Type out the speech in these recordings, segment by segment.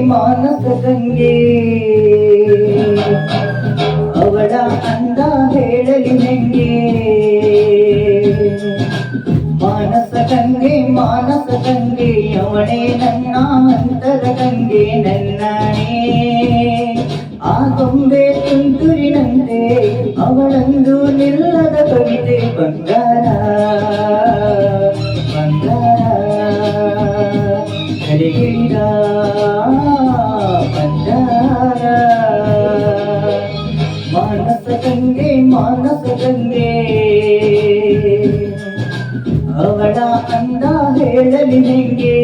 ಮಾನಸ ಗಂಗೆ ಅವಳ ಅಂದ ಹೇಳಲಿ ಹೆಂಗೆ. ಮಾನಸ ಗಂಗೆ ಅವಳೇ ನನ್ನ ಅಂತರ ಗಂಗೆ ನನ್ನಾಣೆ. ಆ ಗೊಂಬೆ ತುಂತುರಿನಂತೆ ಅವಳಂದು ನಿಲ್ಲದ ಕವಿತೆ ಬಂಗಾರ ಬಂಗಾರ ಕಡೆಗಿಳಿದ ಬಂಗಾರ. ಮಾನಸ ಗಂಗೆ ಅವಳ ಅಂದ ಹೇಳಲಿ ಹೆಂಗೆ.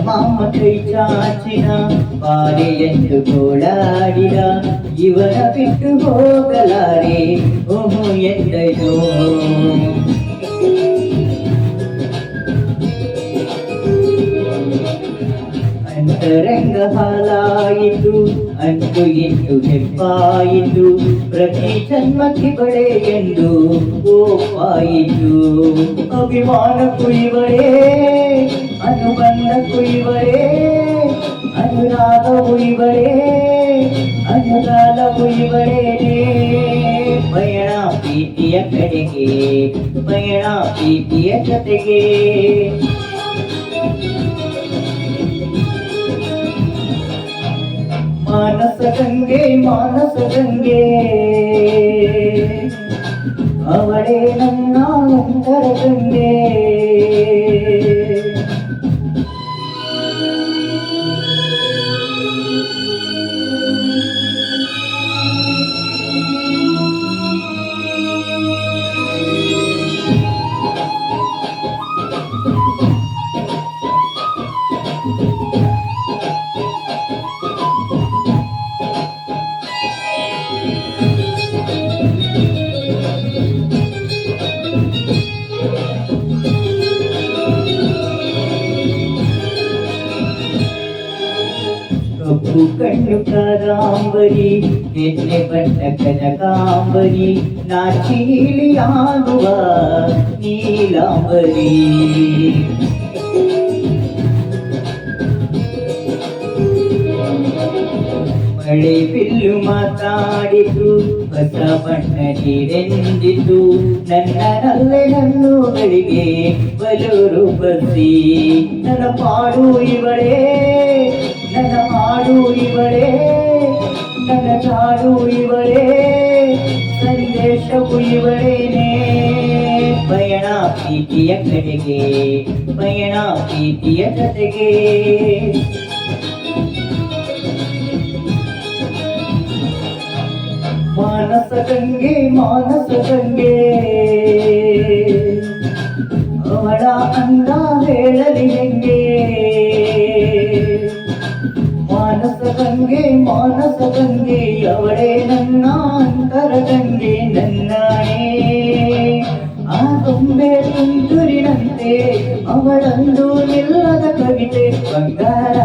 ಮಾಮ ಕೈ ಚಾಚಿನ ಬಾರೆ ಎಂದು ಗೋಳಾಡಿದ ಇವನ ಬಿಟ್ಟು ಹೋಗಲಾರೆ ಓಹೋ ಎಂದಯೋ. ಅಂತರಂಗ ಹಾಲಾಯಿತು ಅಂಟು ಇಂಟು ಹೆಪ್ಪಾಯಿತು ಪ್ರತಿ ಜನ್ಮಕ್ಕೆ ಬಳೆ ಎಂದು ಓಪಾಯಿತು. ಅಭಿಮಾನ ಕುಯಿವರೇ ಅನುಬಂಧ ಕುಯಿವರೇ ಅನುರಾಗ ಉಯಿವರೇ ಅನುಗಾಲ ಉಯಿವರೇನೇ. ಪಯಣ ಪ್ರೀತಿಯ ಕಡೆಗೆ ಪಯಣ ಪ್ರೀತಿಯ ಜೊತೆಗೆ. ಮಾನಸ ಗಂಗೆ ಅವಳೇ ನನ್ನ ಅಂತರ ಗಂಗೆ. ಕಪ್ಪು ಕಣ್ಣು ಕಾದಂಬರಿ ಎಣ್ಣೆ ಬಣ್ಣ ಕನಕಾಂಬರಿ ನಾಚಿ ನೀಲಿಯಾಗುವ ನೀಲಾಂಬರಿ. ಮಳೆ ಬಿಲ್ಲು ಮಾತಾಡಿತು ಹೊಸ ಬಣ್ಣ ನೀರೆಂದಿತು ನನ್ನಲ್ಲೇ ನನ್ನುಗಳಿಗೆ ಬಲು ರೂಪಸಿ. ನನ್ನ ಪಾಡು ಇವಳೇ ನನ್ನ ಹಾಡು ಇವಳೇ ನನ್ನ ಜಾಡು ಇವಳೇ ಸಂದೇಶವು ಇವಳೇನೇ. ಪಯಣ ಪ್ರೀತಿಯ ಕಡೆಗೆ ಪಯಣ ಪ್ರೀತಿಯ ಜೊತೆಗೆ. ಮಾನಸ ಗಂಗೆ ಅವಳ ಅಂದ ಹೇಳಲಿ ಹೆಂಗೆ. ಮಾನಸ ಗಂಗೆ ಅವಳೇ ನನ್ನ ಅಂತರ ಗಂಗೆ ನನ್ನಾಣೆ. ಆ ಗೊಂಬೆ ತುಂತುರಿನಂತೆ ಅವಳಂದು ನಿಲ್ಲದ ಕವಿತೆ ಬಂಗಾರ